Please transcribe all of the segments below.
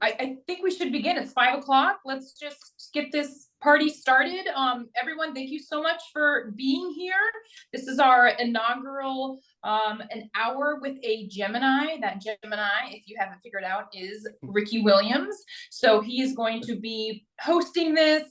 I think we should begin. It's 5 o'clock. Let's just get this party started. Everyone, thank you so much for being here. This is our inaugural an hour with a Gemini. That Gemini, if you haven't figured out, is Ricky Williams. So he is going to be hosting this.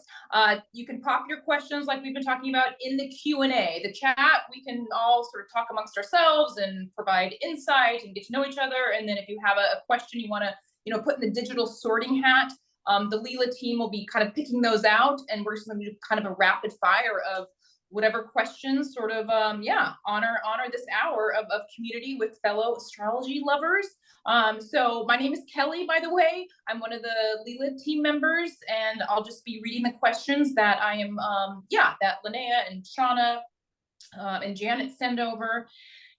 You can pop your questions like we've been talking about in the Q&A. The chat, we can all sort of talk amongst ourselves and provide insight and get to know each other. And then if you have a question you want to put in the digital sorting hat. The Lila team will be kind of picking those out, and we're just going to do kind of a rapid fire of whatever questions sort of, honor this hour of community with fellow astrology lovers. So my name is Kelly, by the way. I'm one of the Lila team members, and I'll just be reading the questions that I am, that Linnea and Shauna and Janet send over.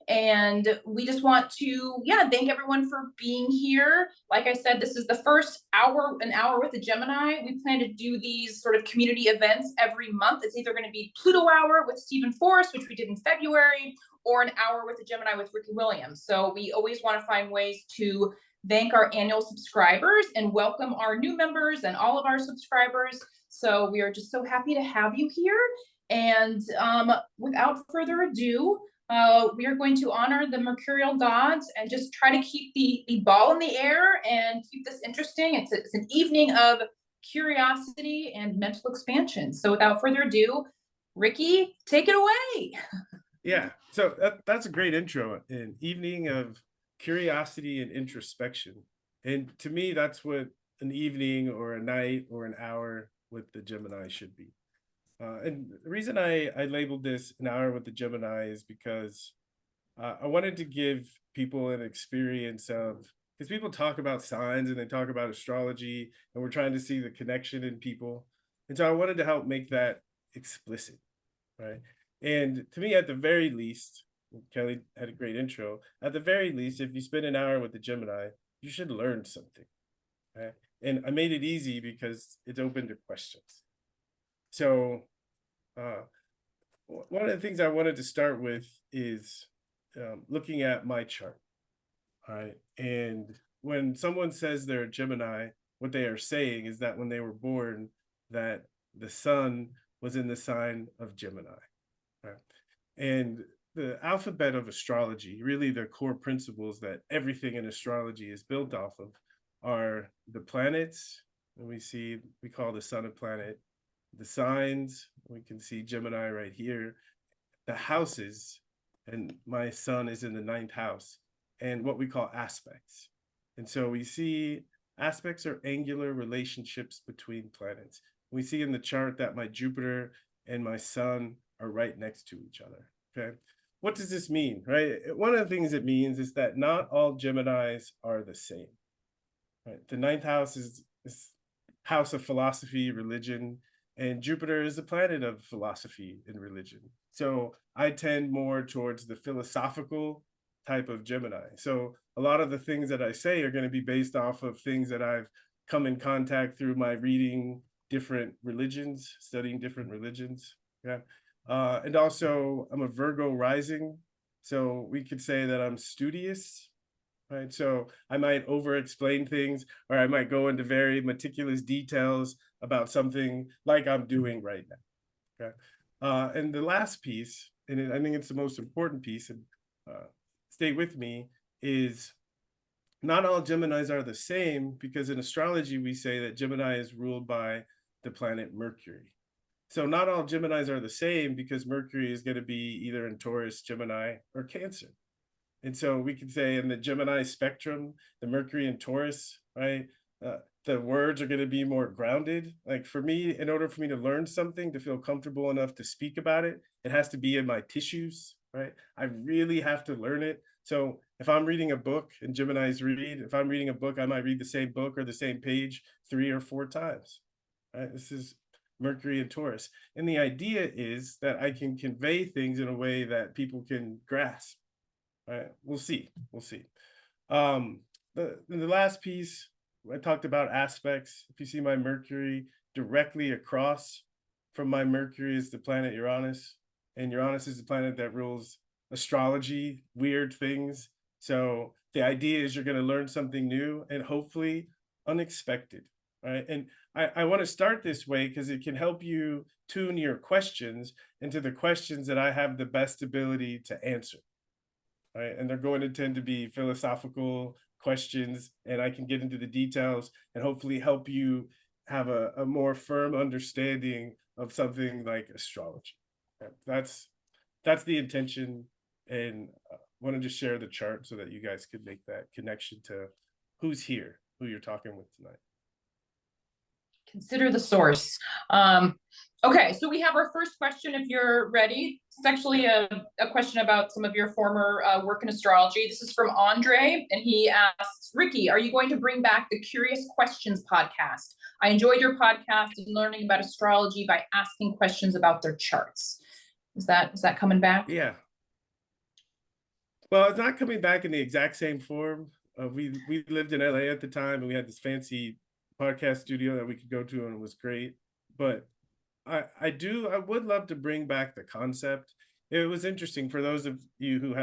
And we just want to, thank everyone for being here. Like I said, this is the first an hour with the Gemini. We plan to do these sort of community events every month. It's either going to be Pluto Hour with Stephen Forrest, which we did in February, or an hour with the Gemini with Ricky Williams. So we always want to find ways to thank our annual subscribers and welcome our new members and all of our subscribers. So we are just so happy to have you here. And without further ado, we are going to honor the mercurial gods and just try to keep the ball in the air and keep this interesting. It's an evening of curiosity and mental expansion. So without further ado, Ricky, take it away. Yeah, so that's a great intro. An evening of curiosity and introspection. And to me, that's what an evening or a night or an hour with the Gemini should be. And the reason I labeled this an hour with the Gemini is because I wanted to give people an experience of, because people talk about signs and they talk about astrology, and we're trying to see the connection in people. And so I wanted to help make that explicit, right? And to me, at the very least, Kelly had a great intro. At the very least, if you spend an hour with the Gemini, you should learn something, right? And I made it easy because it's open to questions. So one of the things I wanted to start with is looking at my chart. All right. And when someone says they're a Gemini, what they are saying is that when they were born, that the sun was in the sign of Gemini. Right? And the alphabet of astrology, really the core principles that everything in astrology is built off of, are the planets. And we call the sun a planet. The signs, we can see Gemini right here, the houses, and my sun is in the 9th house, and what we call aspects. And so we see aspects are angular relationships between planets. We see in the chart that my Jupiter and my sun are right next to each other, okay? What does this mean, right? One of the things it means is that not all Geminis are the same, right? The 9th house is house of philosophy, religion, and Jupiter is the planet of philosophy and religion. So I tend more towards the philosophical type of Gemini. So a lot of the things that I say are going to be based off of things that I've come in contact through my reading different religions, studying different religions. Yeah. And also I'm a Virgo rising. So we could say that I'm studious, right? So I might over-explain things, or I might go into very meticulous details about something like I'm doing right now, okay? And the last piece, and I think it's the most important piece, and stay with me, is not all Geminis are the same, because in astrology, we say that Gemini is ruled by the planet Mercury. So not all Geminis are the same, because Mercury is going to be either in Taurus, Gemini, or Cancer. And so we could say in the Gemini spectrum, the Mercury and Taurus, right? The words are going to be more grounded. Like for me, in order for me to learn something, to feel comfortable enough to speak about it, it has to be in my tissues, right? I really have to learn it. So if I'm reading a book, and Geminis read, if I'm reading a book, I might read the same book or the same page 3 or 4 times, right? This is Mercury and Taurus. And the idea is that I can convey things in a way that people can grasp. All right, we'll see. The last piece, I talked about aspects. If you see my Mercury, directly across from my Mercury is the planet Uranus, and Uranus is the planet that rules astrology, weird things. So the idea is you're going to learn something new, and hopefully unexpected, right? And I want to start this way because it can help you tune your questions into the questions that I have the best ability to answer, right? And they're going to tend to be philosophical questions, and I can get into the details and hopefully help you have a more firm understanding of something like astrology. That's the intention, and wanted to share the chart so that you guys could make that connection to who's here, who you're talking with tonight. Consider the source. Okay, so we have our first question if you're ready. It's actually a question about some of your former work in astrology. This is from Andre, and he asks, Ricky, are you going to bring back the Curious Questions podcast? I enjoyed your podcast and learning about astrology by asking questions about their charts. Is that coming back? Yeah. Well, it's not coming back in the exact same form. We lived in LA at the time, and we had this fancy podcast studio that we could go to, and it was great. But I would love to bring back the concept. It was interesting for those of you who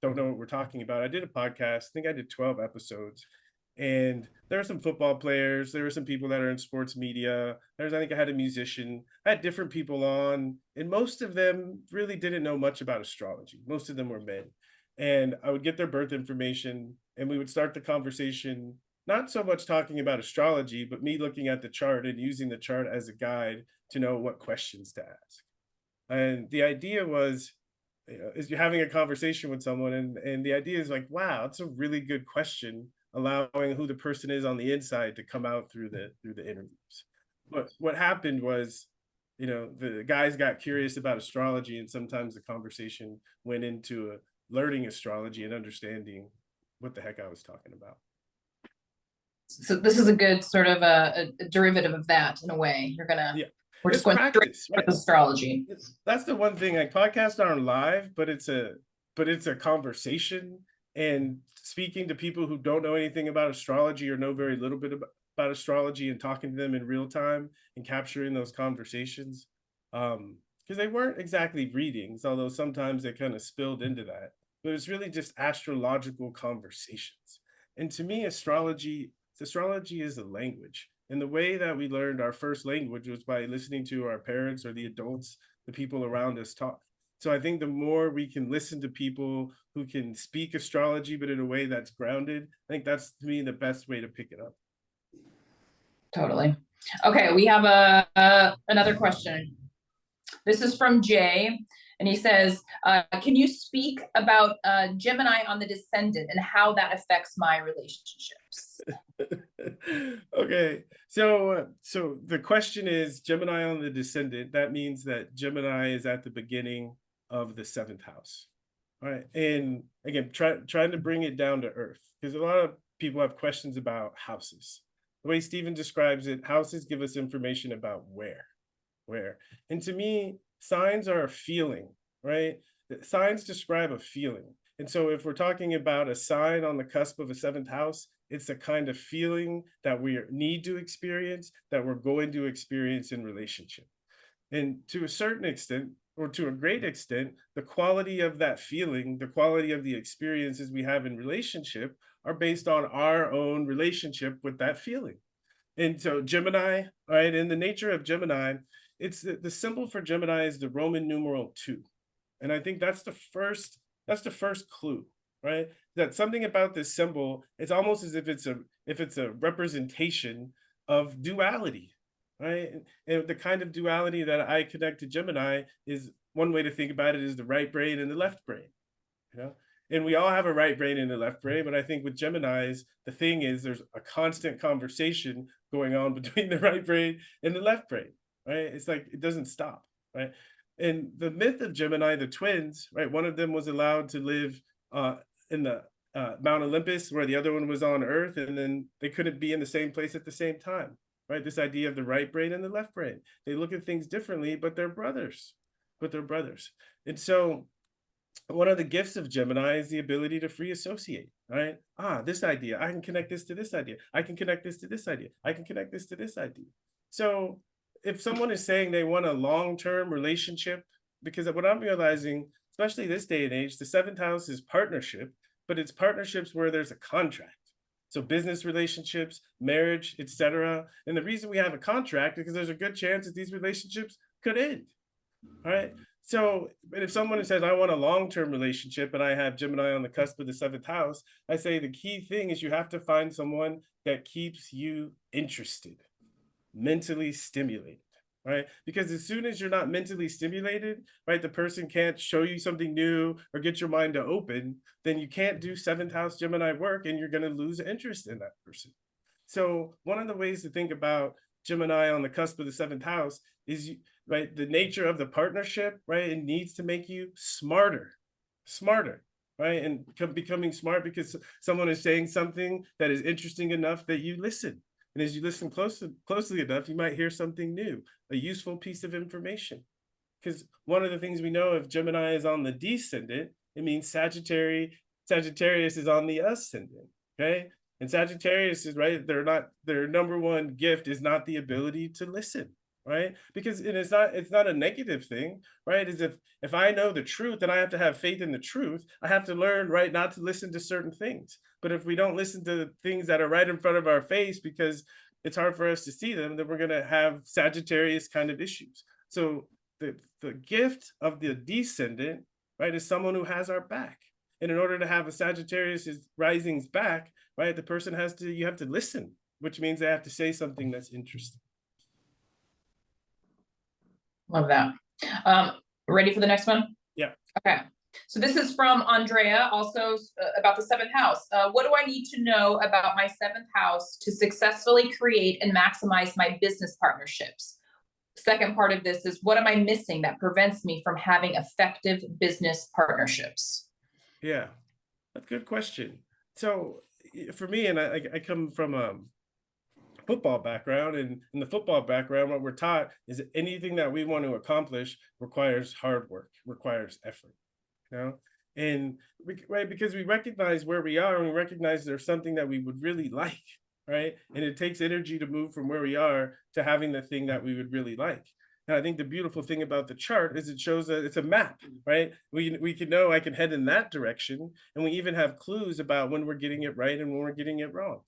don't know what we're talking about. I did a podcast. I think I did 12 episodes, and there were some football players. There were some people that are in sports media. I think I had a musician. I had different people on, and most of them really didn't know much about astrology. Most of them were men. And I would get their birth information, and we would start the conversation, not so much talking about astrology, but me looking at the chart and using the chart as a guide to know what questions to ask. And the idea was, is you're having a conversation with someone, and the idea is like, wow, it's a really good question, allowing who the person is on the inside to come out through the interviews. But what happened was, the guys got curious about astrology, and sometimes the conversation went into learning astrology and understanding what the heck I was talking about. So this is a good sort of a derivative of that in a way. We're just going practice, straight with astrology. That's the one thing. Like, podcasts aren't live, but it's a conversation, and speaking to people who don't know anything about astrology or know very little bit about astrology, and talking to them in real time and capturing those conversations. Because they weren't exactly readings, although sometimes they kind of spilled into that. But it's really just astrological conversations. And to me, astrology is a language. And the way that we learned our first language was by listening to our parents or the adults, the people around us talk. So I think the more we can listen to people who can speak astrology, but in a way that's grounded, I think that's, to me, the best way to pick it up. Totally. Okay, we have another question. This is from Jay, and he says, can you speak about Gemini on the descendant and how that affects my relationships? Okay, so the question is Gemini on the descendant. That means that Gemini is at the beginning of the 7th house. All right, and again, trying to bring it down to earth, because a lot of people have questions about houses. The way Stephen describes it, houses give us information about where. And to me, signs are a feeling, right? Signs describe a feeling. And so if we're talking about a sign on the cusp of a 7th house, it's a kind of feeling that we need to experience, that we're going to experience in relationship. And to a certain extent, or to a great extent, the quality of that feeling, the quality of the experiences we have in relationship are based on our own relationship with that feeling. And so Gemini, right, in the nature of Gemini, it's the symbol for Gemini is the Roman numeral 2. And I think that's the first clue, right? That something about this symbol, it's almost as if it's a representation of duality, right? And the kind of duality that I connect to Gemini is, one way to think about it is the right brain and the left brain, And we all have a right brain and a left brain, but I think with Geminis, the thing is there's a constant conversation going on between the right brain and the left brain, right? It's like it doesn't stop, right? And the myth of Gemini, the twins, right? One of them was allowed to live in the Mount Olympus, where the other one was on Earth, and then they couldn't be in the same place at the same time, right? This idea of the right brain and the left brain. They look at things differently, but they're brothers. And so one of the gifts of Gemini is the ability to free associate, right? This idea, I can connect this to this idea. I can connect this to this idea. I can connect this to this idea. So if someone is saying they want a long-term relationship, because what I'm realizing, especially this day and age, the 7th house is partnership, but it's partnerships where there's a contract, So business relationships, marriage, etc. And the reason we have a contract is because there's a good chance that these relationships could end. All right. So, but if someone says, I want a long-term relationship and I have Gemini on the cusp of the seventh house, I say the key thing is you have to find someone that keeps you interested, mentally stimulated, right? Because as soon as you're not mentally stimulated, right, the person can't show you something new or get your mind to open, then you can't do seventh house Gemini work and you're going to lose interest in that person. So one of the ways to think about Gemini on the cusp of the seventh house is, right, the nature of the partnership, right? It needs to make you smarter, right? And becoming smart because someone is saying something that is interesting enough that you listen. And as you listen closely enough, you might hear something new, a useful piece of information. Because one of the things we know, if Gemini is on the descendant, it means Sagittarius is on the ascendant, okay? And Sagittarius is, right, their number one gift is not the ability to listen, right? Because it's not a negative thing, right? Is if I know the truth and I have to have faith in the truth, I have to learn, right, not to listen to certain things. But if we don't listen to things that are right in front of our face because it's hard for us to see them, then we're going to have Sagittarius kind of issues. So the gift of the descendant, right, is someone who has our back. And in order to have a Sagittarius rising's back, right, the person you have to listen, which means they have to say something that's interesting. Love that. Ready for the next one? Yeah. Okay. So this is from Andrea, also about the seventh house. What do I need to know about my seventh house to successfully create and maximize my business partnerships? Second part of this is, what am I missing that prevents me from having effective business partnerships? Yeah, that's a good question. So for me, and I come from a football background, and in the football background, what we're taught is that anything that we want to accomplish requires hard work, requires effort, you know? And right, because we recognize where we are and we recognize there's something that we would really like, right? And it takes energy to move from where we are to having the thing that we would really like. And I think the beautiful thing about the chart is it shows that it's a map, right? We can know I can head in that direction, and we even have clues about when we're getting it right and when we're getting it wrong.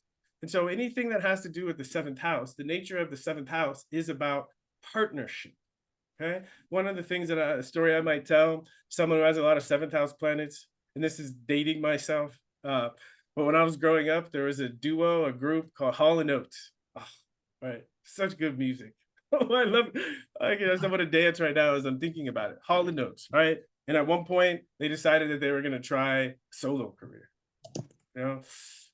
And so anything that has to do with the seventh house, the nature of the seventh house is about partnership. Okay. One of the things that a story I might tell someone who has a lot of seventh house planets, and this is dating myself, but when I was growing up, there was a group called Hall and Oates. Oh, right. Such good music. Oh, I love it. I guess I'm gonna dance right now as I'm thinking about it. Hall and Oates, right? And at one point, they decided that they were gonna try a solo career. You know,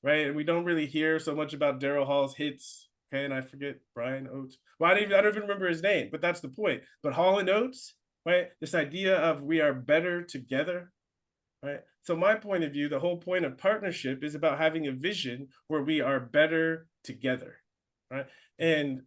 right? And we don't really hear so much about Daryl Hall's hits. Okay, and I forget Brian Oates. Well, I don't even remember his name, but that's the point. But Hall and Oates, right? This idea of we are better together, right? So my point of view, the whole point of partnership is about having a vision where we are better together, right? And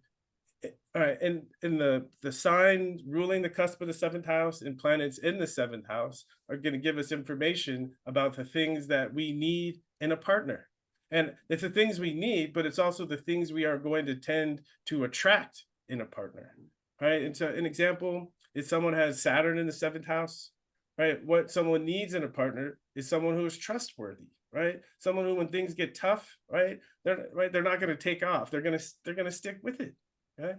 all right, and the sign ruling the cusp of the seventh house and planets in the seventh house are going to give us information about the things that we need in a partner. And it's the things we need, but it's also the things we are going to tend to attract in a partner, right? And so an example is someone has Saturn in the seventh house, right? What someone needs in a partner is someone who is trustworthy, right? Someone who, when things get tough, right, they're not going to take off. They're going to stick with it, okay?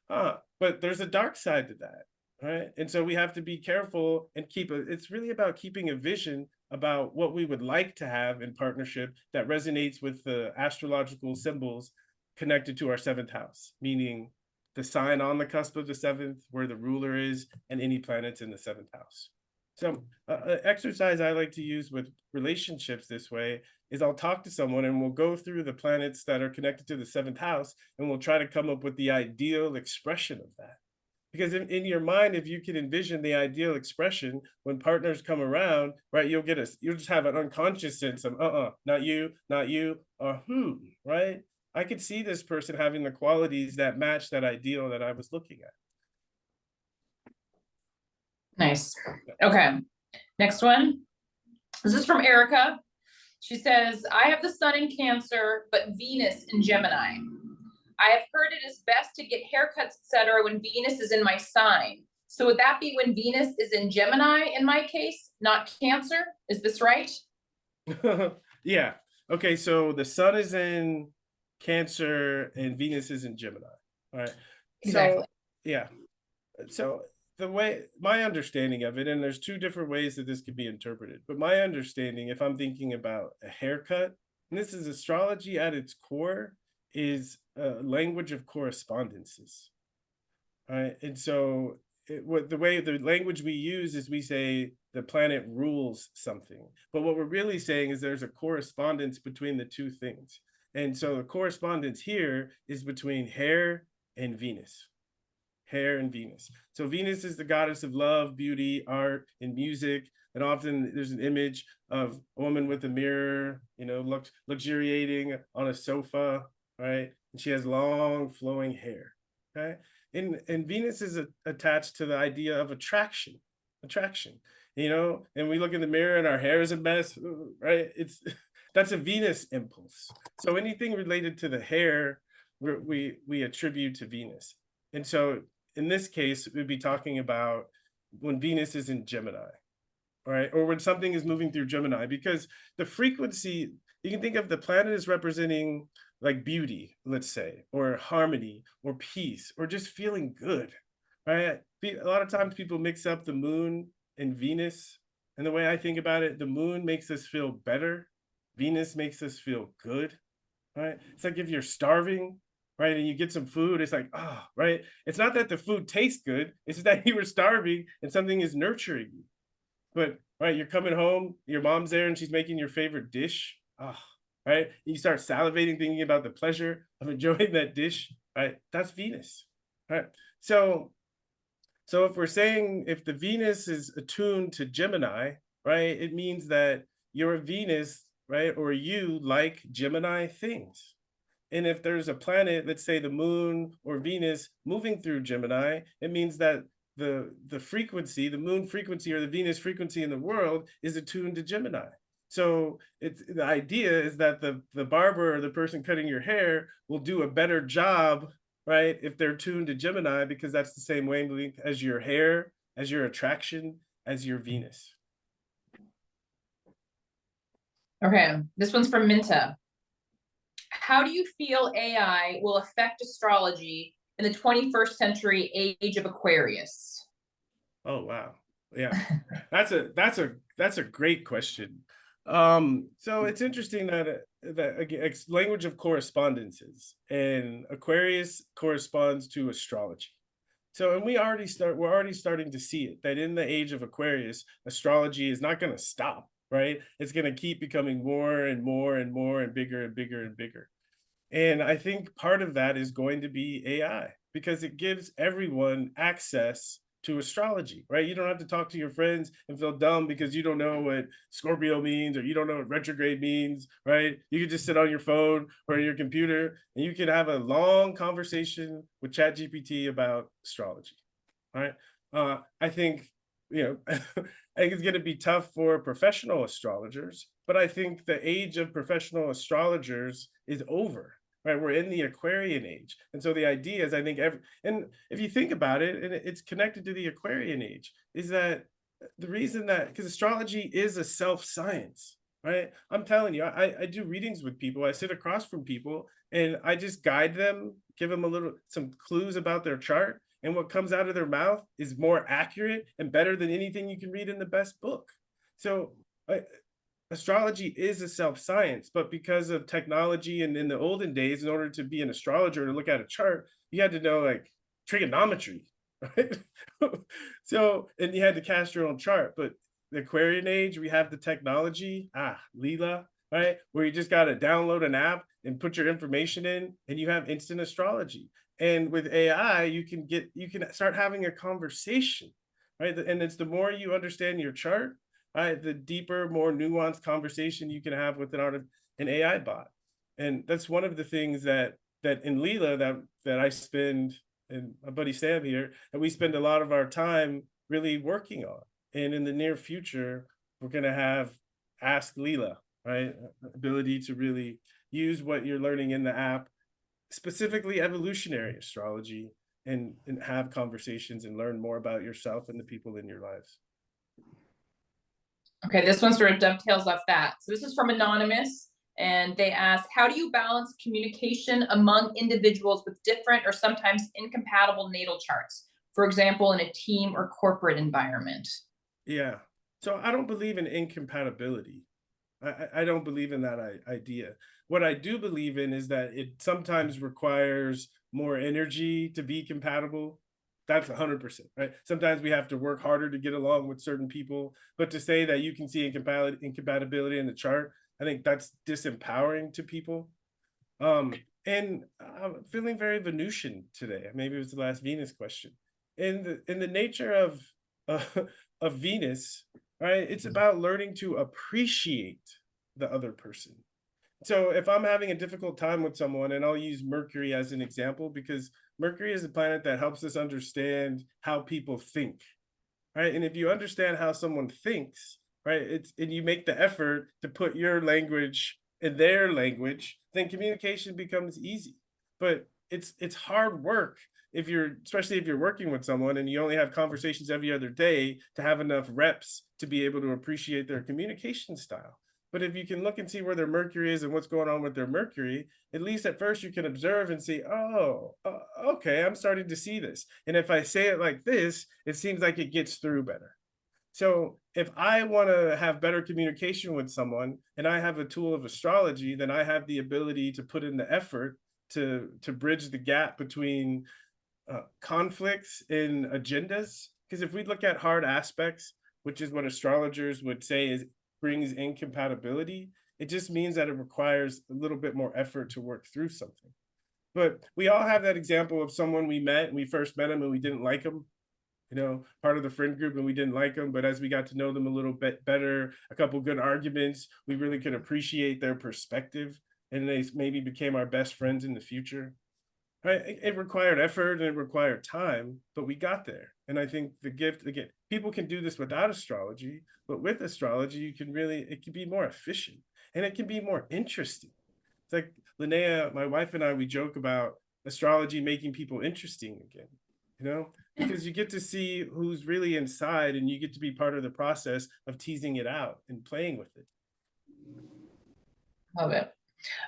But there's a dark side to that, right? And so we have to be careful and it's really about keeping a vision about what we would like to have in partnership that resonates with the astrological symbols connected to our seventh house, meaning the sign on the cusp of the seventh, where the ruler is, and any planets in the seventh house. So exercise I like to use with relationships this way is I'll talk to someone and we'll go through the planets that are connected to the seventh house, and we'll try to come up with the ideal expression of that. Because in your mind, if you can envision the ideal expression, when partners come around, right, you'll just have an unconscious sense of, not you, or right? I could see this person having the qualities that match that ideal that I was looking at. Nice. Okay. Next one. This is from Erica. She says, I have the sun in Cancer, but Venus in Gemini. I have heard it is best to get haircuts, etc., when Venus is in my sign. So would that be when Venus is in Gemini in my case, not Cancer? Is this right? Yeah. Okay, so the sun is in Cancer and Venus is in Gemini. All right. Exactly. So yeah. So the way my understanding of it, and there's two different ways that this could be interpreted, but my understanding, if I'm thinking about a haircut, and this is astrology at its core, is a language of correspondences. Right. And so what the way the language we use is we say the planet rules something. But what we're really saying is there's a correspondence between the two things. And so the correspondence here is between hair and Venus. Hair and Venus. So Venus is the goddess of love, beauty, art, and music. And often there's an image of a woman with a mirror, luxuriating on a sofa, right? And she has long flowing hair. Okay. And Venus is attached to the idea of attraction, and we look in the mirror and our hair is a mess, right? That's a Venus impulse. So anything related to the hair, we attribute to Venus. And so in this case, we'd be talking about when Venus is in Gemini, right? Or when something is moving through Gemini, because the frequency, you can think of the planet as representing like beauty, let's say, or harmony, or peace, or just feeling good, right? A lot of times people mix up the moon and Venus. And the way I think about it, the moon makes us feel better. Venus makes us feel good, right? It's like if you're starving, right, and you get some food, it's like, right? It's not that the food tastes good, it's that you were starving and something is nurturing you. But, right, you're coming home, your mom's there and she's making your favorite dish. Right? You start salivating, thinking about the pleasure of enjoying that dish, right? That's Venus, right? So if we're saying if the Venus is attuned to Gemini, right, it means that your Venus, right, or you like Gemini things. And if there's a planet, let's say the moon or Venus moving through Gemini, it means that the frequency, the moon frequency or the Venus frequency in the world is attuned to Gemini. So the idea is that the barber or the person cutting your hair will do a better job, right, if they're tuned to Gemini, because that's the same wavelength as your hair, as your attraction, as your Venus. Okay, this one's from Minta. How do you feel AI will affect astrology in the 21st century age of Aquarius? Oh wow. Yeah. That's a great question. So it's interesting that again, language of correspondences, and Aquarius corresponds to astrology. So, and we're already starting to see it, that in the age of Aquarius, astrology is not going to stop, right? It's going to keep becoming more and more and more and bigger and bigger and bigger. And I think part of that is going to be AI, because it gives everyone access to astrology, right? You don't have to talk to your friends and feel dumb because you don't know what Scorpio means or you don't know what retrograde means, right? You can just sit on your phone or your computer and you can have a long conversation with ChatGPT about astrology, right? I think, I think it's going to be tough for professional astrologers, but I think the age of professional astrologers is over, right? We're in the Aquarian age. And so the idea is, I think, and if you think about it, and it's connected to the Aquarian age, is that the reason that, because astrology is a self-science, right? I'm telling you, I do readings with people, I sit across from people, and I just guide them, give them some clues about their chart. And what comes out of their mouth is more accurate and better than anything you can read in the best book. So astrology is a self-science, but because of technology and in the olden days, in order to be an astrologer to look at a chart, you had to know like trigonometry, right? So, and you had to cast your own chart. But the Aquarian age, we have the technology, Lila, right? Where you just got to download an app and put your information in and you have instant astrology. And with AI, you can start having a conversation, right? And it's the more you understand your chart, the deeper, more nuanced conversation you can have with an AI bot. And that's one of the things that in Lila that I spend, and my buddy Sam here, and we spend a lot of our time really working on. And in the near future, we're going to have Ask Lila, right? Ability to really use what you're learning in the app, specifically evolutionary astrology, and have conversations and learn more about yourself and the people in your lives. Okay, this one sort of dovetails off that. So this is from Anonymous, And they ask, how do you balance communication among individuals with different or sometimes incompatible natal charts? For example, in a team or corporate environment. Yeah. So I don't believe in incompatibility. I don't believe in that idea. What I do believe in is that it sometimes requires more energy to be compatible. That's 100%, right? Sometimes we have to work harder to get along with certain people, but to say that you can see incompatibility in the chart, I think that's disempowering to people. And I'm feeling very Venusian today. Maybe it was the last Venus question. In the nature of uh, of Venus, right? It's about learning to appreciate the other person. So if I'm having a difficult time with someone, and I'll use Mercury as an example, because Mercury is a planet that helps us understand how people think, right? And if you understand how someone thinks, right, it's and you make the effort to put your language in their language, then communication becomes easy. But it's hard work if you're, especially if you're working with someone and you only have conversations every other day, to have enough reps to be able to appreciate their communication style. But if you can look and see where their Mercury is and what's going on with their Mercury, at least at first you can observe and see, oh, okay, I'm starting to see this. And if I say it like this, it seems like it gets through better. So if I want to have better communication with someone and I have a tool of astrology, then I have the ability to put in the effort to bridge the gap between conflicts in agendas. Because if we look at hard aspects, which is what astrologers would say is brings incompatibility, it just means that it requires a little bit more effort to work through something. But we all have that example of someone we met and we first met them and we didn't like them, part of the friend group, and we didn't like them. But as we got to know them a little bit better, a couple good arguments, we really could appreciate their perspective, and they maybe became our best friends in the future. Right? It required effort and it required time, but we got there. And I think the gift, again, people can do this without astrology, but with astrology, it can be more efficient and it can be more interesting. It's like Linnea, my wife, and I, we joke about astrology making people interesting again, because you get to see who's really inside and you get to be part of the process of teasing it out and playing with it. Love it.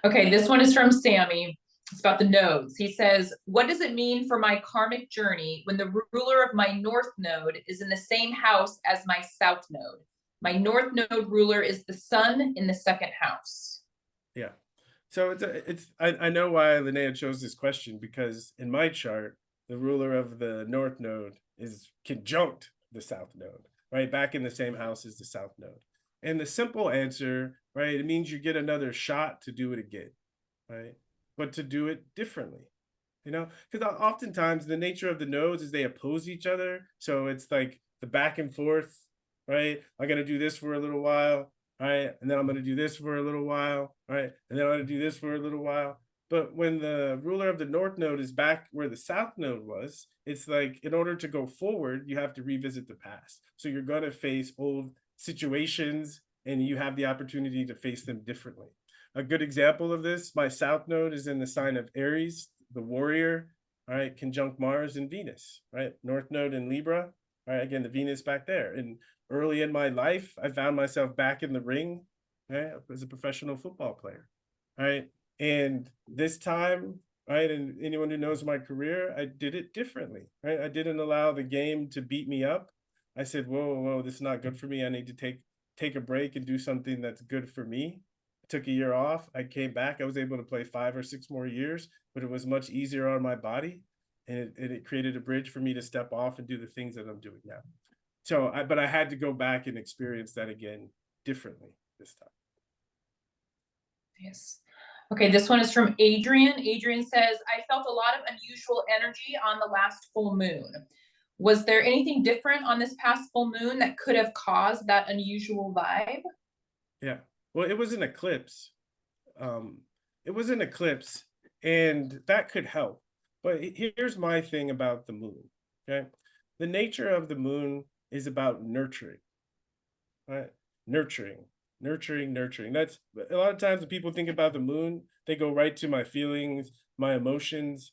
Okay, this one is from Sammy. It's about the nodes. He says, what does it mean for my karmic journey when the ruler of my north node is in the same house as my south node? My north node ruler is the sun in the second house. Yeah. So I know why Linnea chose this question, because in my chart, the ruler of the north node is conjunct the south node, right? Back in the same house as the south node. And the simple answer, right, it means you get another shot to do it again, right? But to do it differently, because oftentimes the nature of the nodes is they oppose each other. So it's like the back and forth, right? I'm going to do this for a little while, right? And then I'm going to do this for a little while, right? And then I'm going to do this for a little while. But when the ruler of the north node is back where the south node was, it's like in order to go forward, you have to revisit the past. So you're going to face old situations and you have the opportunity to face them differently. A good example of this, my south node is in the sign of Aries, the warrior, all right, conjunct Mars and Venus, right? North node in Libra, all right, again, the Venus back there. And early in my life, I found myself back in the ring, right, as a professional football player, right? And this time, right, and anyone who knows my career, I did it differently, right? I didn't allow the game to beat me up. I said, whoa, this is not good for me. I need to take a break and do something that's good for me. Took a year off. I came back. I was able to play 5 or 6 more years, but it was much easier on my body, and it created a bridge for me to step off and do the things that I'm doing now. So, but I had to go back and experience that again differently this time. Yes. Okay, this one is from Adrian. Adrian says, I felt a lot of unusual energy on the last full moon. Was there anything different on this past full moon that could have caused that unusual vibe? Yeah. Well, it was an eclipse. It was an eclipse, and that could help. But here's my thing about the moon. Okay. The nature of the moon is about nurturing, right? Nurturing. That's a lot of times when people think about the moon, they go right to my feelings, my emotions.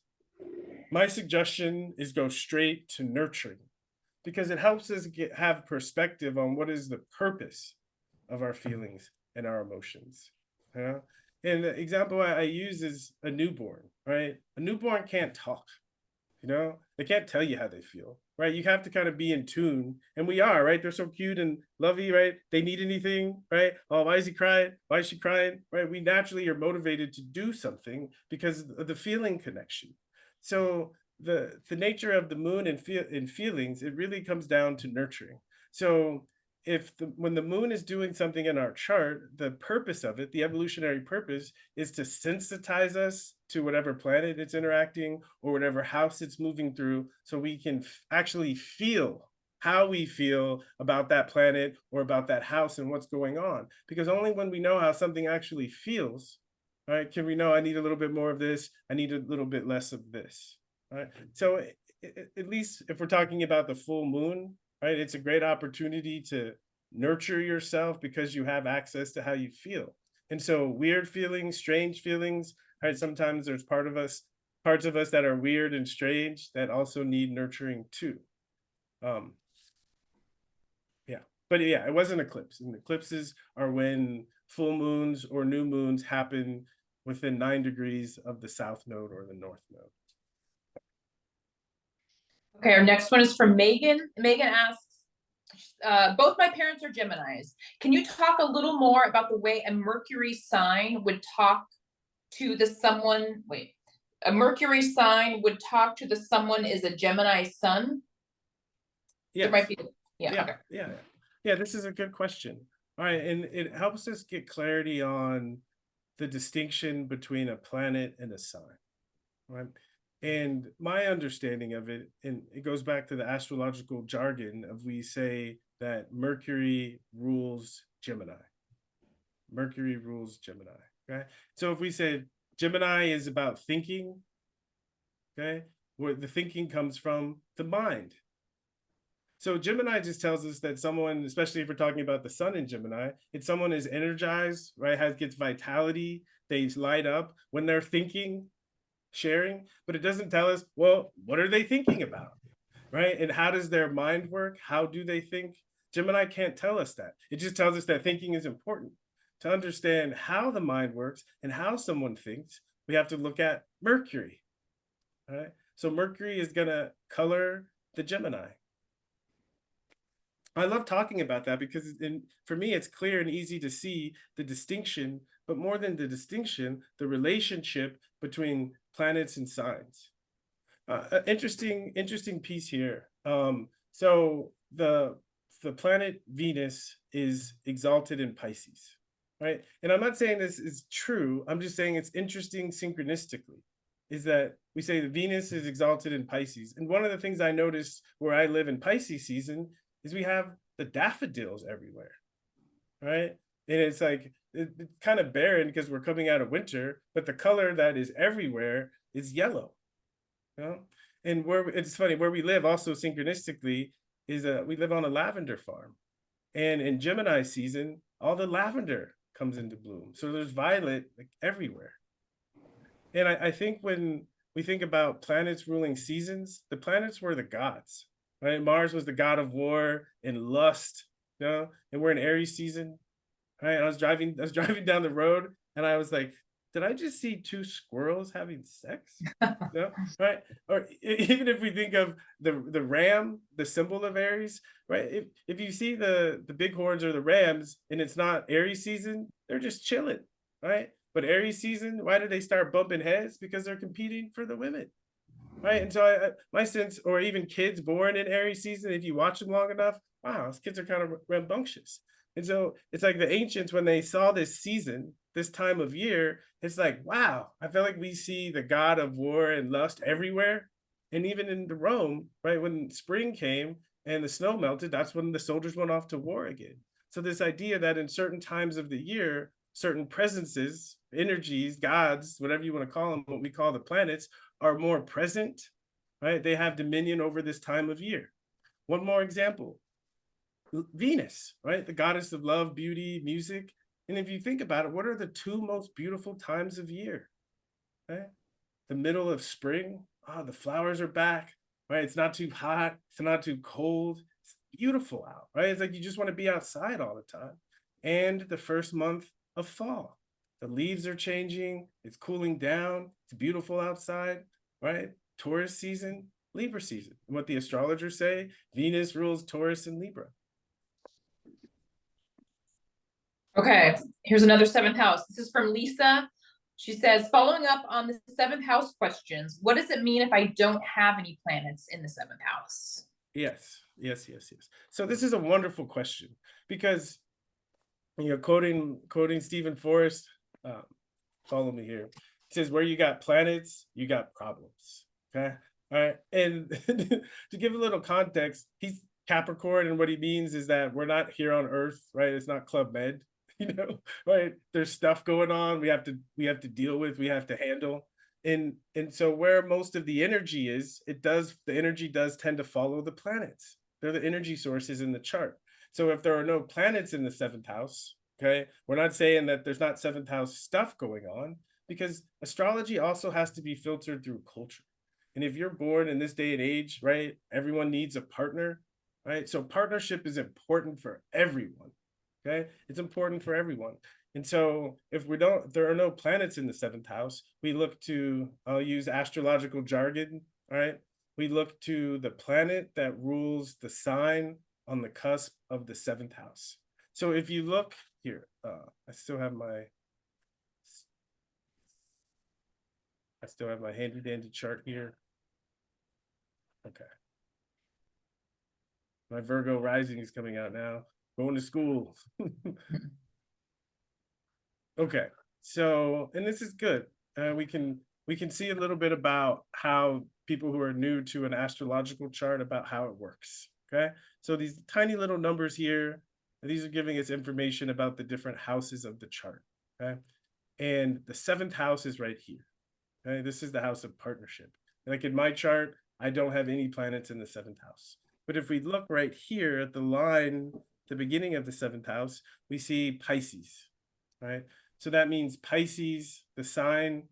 My suggestion is go straight to nurturing, because it helps us have perspective on what is the purpose of our feelings and our emotions. And the example I use is a newborn, right? A newborn can't talk, they can't tell you how they feel, right? You have to kind of be in tune, and we are, right? They're so cute and lovey, right? They need anything, right? Oh, why is he crying? Why is she crying? Right? We naturally are motivated to do something because of the feeling connection. So the nature of the moon and feelings, it really comes down to nurturing. So if when the moon is doing something in our chart, the purpose of it, the evolutionary purpose, is to sensitize us to whatever planet it's interacting or whatever house it's moving through, so we can actually feel how we feel about that planet or about that house and what's going on. Because only when we know how something actually feels, right, can we know I need a little bit more of this, I need a little bit less of this, right? So at least if we're talking about the full moon, right, it's a great opportunity to nurture yourself because you have access to how you feel. And so weird feelings, strange feelings, right? Sometimes there's parts of us that are weird and strange that also need nurturing too. Um, yeah, but yeah, it was an eclipse, and eclipses are when full moons or new moons happen within 9 degrees of the south node or the north node. Okay, our next one is from Megan. Megan asks, both my parents are Geminis. Can you talk a little more about the way a Mercury sign would talk to the someone, wait, a Mercury sign would talk to the someone is a Gemini sun? There might Yes. be, yeah, okay. Yeah, this is a good question. All right, and it helps us get clarity on the distinction between a planet and a sign, right? And my understanding of it, and it goes back to the astrological jargon of, we say that Mercury rules Gemini. Mercury rules Gemini. Okay. So if we said Gemini is about thinking, okay, where the thinking comes from the mind. So Gemini just tells us that someone, especially if we're talking about the sun in Gemini, it's someone is energized, right? Gets vitality, they light up when they're thinking, sharing, but it doesn't tell us, well, what are they thinking about? Right? And how does their mind work? How do they think? Gemini can't tell us that. It just tells us that thinking is important. To understand how the mind works and how someone thinks, we have to look at Mercury. Right? So Mercury is going to color the Gemini. I love talking about that because for me, it's clear and easy to see the distinction, but more than the distinction, the relationship between planets and signs. Interesting piece here. So the planet Venus is exalted in Pisces, right? And I'm not saying this is true. I'm just saying it's interesting synchronistically. Is that we say that Venus is exalted in Pisces, and one of the things I noticed where I live in Pisces season is we have the daffodils everywhere, right? And it's like it's kind of barren because we're coming out of winter, but the color that is everywhere is yellow. And where it's funny, where we live also synchronistically is we live on a lavender farm, and in Gemini season all the lavender comes into bloom, so there's violet like everywhere. And I think when we think about planets ruling seasons, the planets were the gods, right? Mars was the god of war and lust, and we're in Aries season, right? And I was driving down the road, and I was like, did I just see two squirrels having sex? No, right? Or even if we think of the ram, the symbol of Aries, right? If you see the bighorns or the rams and it's not Aries season, they're just chilling, right? But Aries season, why did they start bumping heads? Because they're competing for the women, right? And so my sense, or even kids born in Aries season, if you watch them long enough, wow, those kids are kind of rambunctious. And so it's like the ancients, when they saw this season, this time of year, it's like, wow, I feel like we see the god of war and lust everywhere. And even in the Rome, right, when spring came and the snow melted, that's when the soldiers went off to war again. So this idea that in certain times of the year, certain presences, energies, gods, whatever you want to call them, what we call the planets, are more present, right? They have dominion over this time of year. One more example, Venus, right? The goddess of love, beauty, music. And if you think about it, what are the two most beautiful times of year? Right? The middle of spring, the flowers are back, right? It's not too hot, it's not too cold, it's beautiful out, right? It's like you just want to be outside all the time. And the first month of fall. the leaves are changing, it's cooling down, it's beautiful outside, right? Taurus season, Libra season. And what the astrologers say, Venus rules Taurus and Libra. Okay, here's another seventh house. This is from Lisa. She says, following up on the seventh house questions, what does it mean if I don't have any planets in the seventh house? Yes. So this is a wonderful question because, quoting Stephen Forrest, follow me here. It says, where you got planets, you got problems. Okay. All right. And to give a little context, he's Capricorn, and what he means is that we're not here on Earth, right? It's not Club Med, right? There's stuff going on we have to deal with, we have to handle. And so where most of the energy is, the energy does tend to follow the planets. They're the energy sources in the chart. So if there are no planets in the seventh house, okay, we're not saying that there's not seventh house stuff going on, because astrology also has to be filtered through culture. And if you're born in this day and age, right, everyone needs a partner, right? So partnership is important for everyone. Okay, it's important for everyone. And so if there are no planets in the seventh house, we look to, I'll use astrological jargon, all right? We look to the planet that rules the sign on the cusp of the seventh house. So if you look here, I still have my handy dandy chart here. Okay. My Virgo rising is coming out now. Going to school. Okay, so, and this is good. We can see a little bit about how people who are new to an astrological chart, about how it works. Okay, so these tiny little numbers here, these are giving us information about the different houses of the chart. Okay, and the seventh house is right here. Okay, this is the house of partnership. Like in my chart, I don't have any planets in the seventh house. But if we look right here at the line, the beginning of the seventh house, we see Pisces, right? So that means Pisces, the sign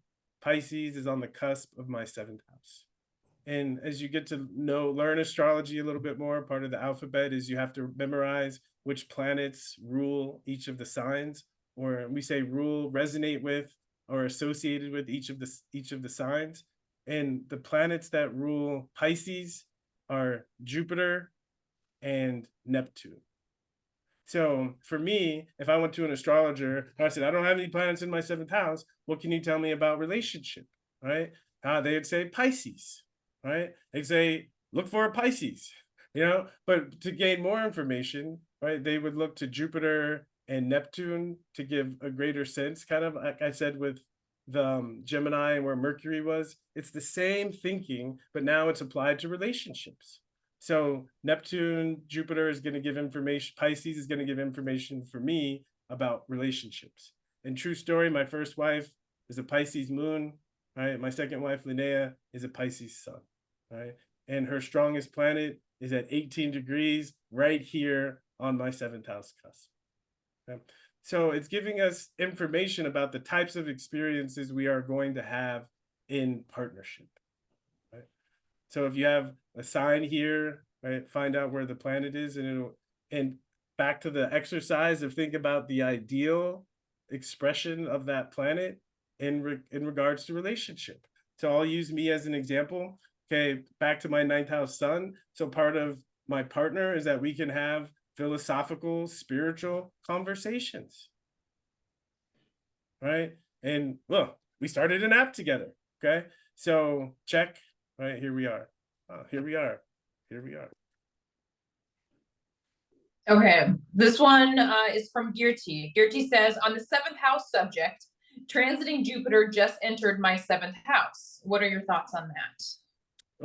Pisces is on the cusp of my seventh house. And as you get to learn astrology a little bit more, part of the alphabet is you have to memorize which planets rule each of the signs, or we say rule, resonate with, or associated with each of the signs. And the planets that rule Pisces are Jupiter and Neptune. So for me, if I went to an astrologer and I said, I don't have any planets in my seventh house, what can you tell me about relationship, right? They'd say Pisces, right? They'd say, look for a Pisces, but to gain more information, right, they would look to Jupiter and Neptune to give a greater sense, kind of like I said with the Gemini and where Mercury was. It's the same thinking, but now it's applied to relationships. So Neptune, Jupiter is going to give information. Pisces is going to give information for me about relationships. And true story, my first wife is a Pisces moon, right? My second wife, Linnea, is a Pisces sun, right? And her strongest planet is at 18 degrees right here on my seventh house cusp. Okay? So it's giving us information about the types of experiences we are going to have in partnership. So if you have a sign here, right, find out where the planet is, and back to the exercise of think about the ideal expression of that planet in regards to relationship. So I'll use me as an example. Okay, back to my ninth house sun. So part of my partner is that we can have philosophical, spiritual conversations, right? And look, we started an app together. Okay, so check. Right, here we are. Here we are. Okay, this one is from Girti. Girti says, on the seventh house subject, transiting Jupiter just entered my seventh house. What are your thoughts on that?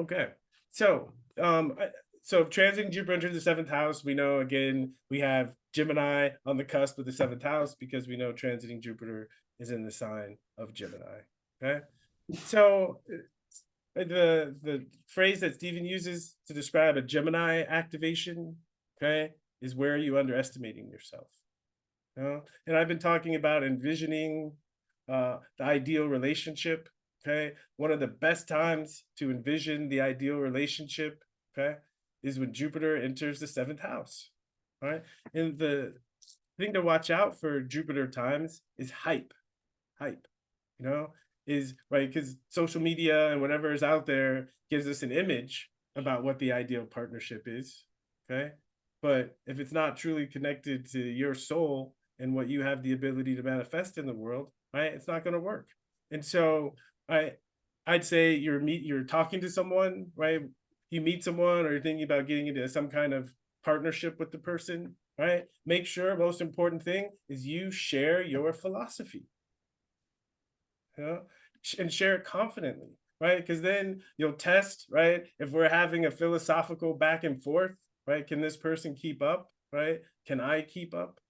Okay, so if transiting Jupiter entered the seventh house, we know again we have Gemini on the cusp of the seventh house because we know transiting Jupiter is in the sign of Gemini. Okay, so the phrase that Stephen uses to describe a Gemini activation, okay, is where are you underestimating yourself? And I've been talking about envisioning the ideal relationship. Okay, one of the best times to envision the ideal relationship, okay, is when Jupiter enters the seventh house. All right, and the thing to watch out for Jupiter times is hype. hype, you know, is right, because social media and whatever is out there gives us an image about what the ideal partnership is. Okay. But if it's not truly connected to your soul and what you have the ability to manifest in the world, right, it's not going to work. And so I'd say you're talking to someone, right? You meet someone or you're thinking about getting into some kind of partnership with the person, right? Make sure most important thing is you share your philosophy, you know, and share it confidently, right? Because then you'll test, right? If we're having a philosophical back and forth, right? Can this person keep up, right? Can I keep up?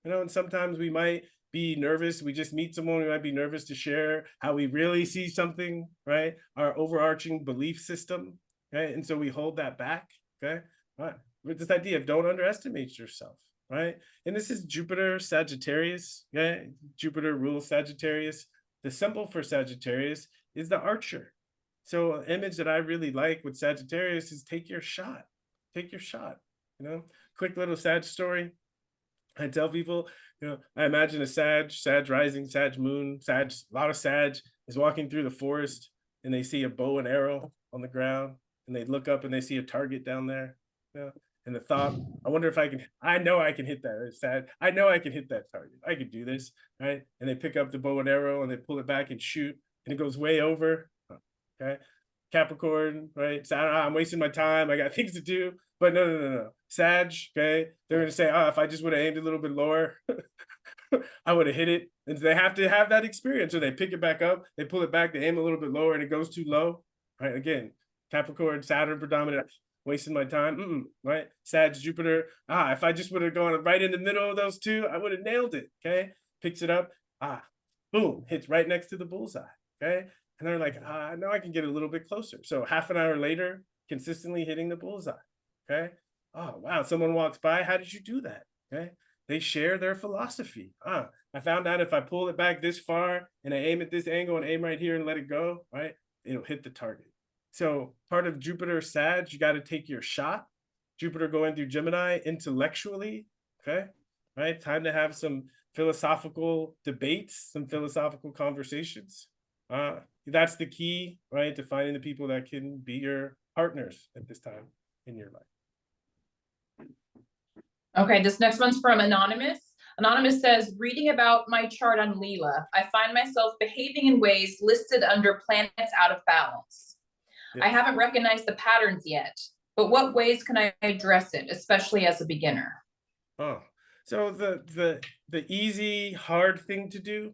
You know, and sometimes we might be nervous. We just meet someone, we might be nervous to share how we really see something, right? Our overarching belief system, right? And so we hold that back, okay? All right. With this idea of don't underestimate yourself, right? And this is Jupiter Sagittarius, okay? Jupiter rules Sagittarius. The symbol for Sagittarius is the archer. So an image that I really like with Sagittarius is take your shot. Take your shot, you know? Quick little Sag story. I tell people, you know, I imagine a Sag rising, Sag moon, a lot of Sag is walking through the forest and they see a bow and arrow on the ground and they look up and they see a target down there. You know, and the thought, I wonder if I know I can hit that. It's Sag. I know I can hit that target. I could do this, right? And they pick up the bow and arrow and they pull it back and shoot and it goes way over. Okay. Capricorn, right? So I'm wasting my time. I got things to do. But no. Sag, okay? They're going to say, oh, if I just would have aimed a little bit lower, I would have hit it. And they have to have that experience. So they pick it back up, they pull it back, they aim a little bit lower, and it goes too low. Right? Again, Capricorn, Saturn predominant, wasting my time. Right? Sag, Jupiter. If I just would have gone right in the middle of those two, I would have nailed it. Okay? Picks it up. Boom, hits right next to the bullseye. Okay? And they're like, now I can get a little bit closer. So half an hour later, consistently hitting the bullseye. Okay. Oh, wow. Someone walks by. How did you do that? Okay. They share their philosophy. I found out if I pull it back this far and I aim at this angle and aim right here and let it go, right, it'll hit the target. So part of Jupiter Sag, you got to take your shot. Jupiter going through Gemini intellectually. Okay. Right. Time to have some philosophical debates, some philosophical conversations. That's the key, right, to finding the people that can be your partners at this time in your life. Okay, this next one's from Anonymous. Anonymous says, reading about my chart on Lila, I find myself behaving in ways listed under planets out of balance. I haven't recognized the patterns yet, but what ways can I address it, especially as a beginner? So the easy, hard thing to do,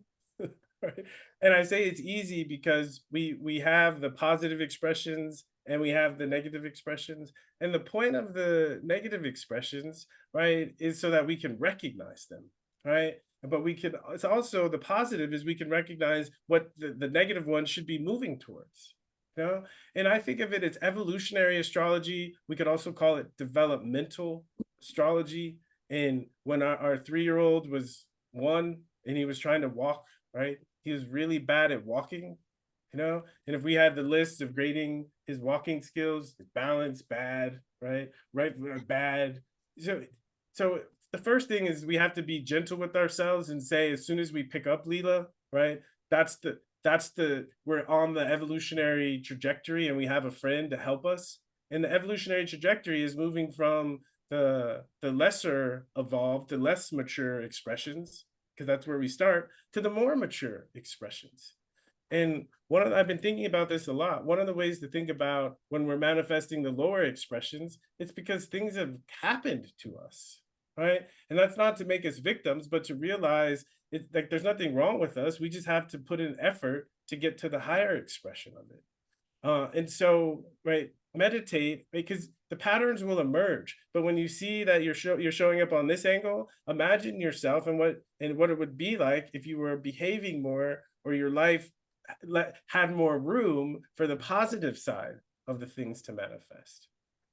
right? And I say it's easy because we have the positive expressions and we have the negative expressions. And the point of the negative expressions, right, is so that we can recognize them, right? But it's also the positive is we can recognize what the negative one should be moving towards. You know? And I think of it as evolutionary astrology. We could also call it developmental astrology. And when our 3-year-old was 1 and he was trying to walk, right, he was really bad at walking. You know, and if we had the list of grading his walking skills, his balance, bad, right, bad. So the first thing is we have to be gentle with ourselves and say, as soon as we pick up Lila, right, we're on the evolutionary trajectory and we have a friend to help us. And the evolutionary trajectory is moving from the lesser evolved, the less mature expressions, because that's where we start, to the more mature expressions. And I've been thinking about this a lot. One of the ways to think about when we're manifesting the lower expressions, it's because things have happened to us, right? And that's not to make us victims, but to realize it's like there's nothing wrong with us. We just have to put in effort to get to the higher expression of it. And so, right, meditate, because the patterns will emerge. But when you see that you're showing up on this angle, imagine yourself and what it would be like if you were behaving more or your life had more room for the positive side of the things to manifest,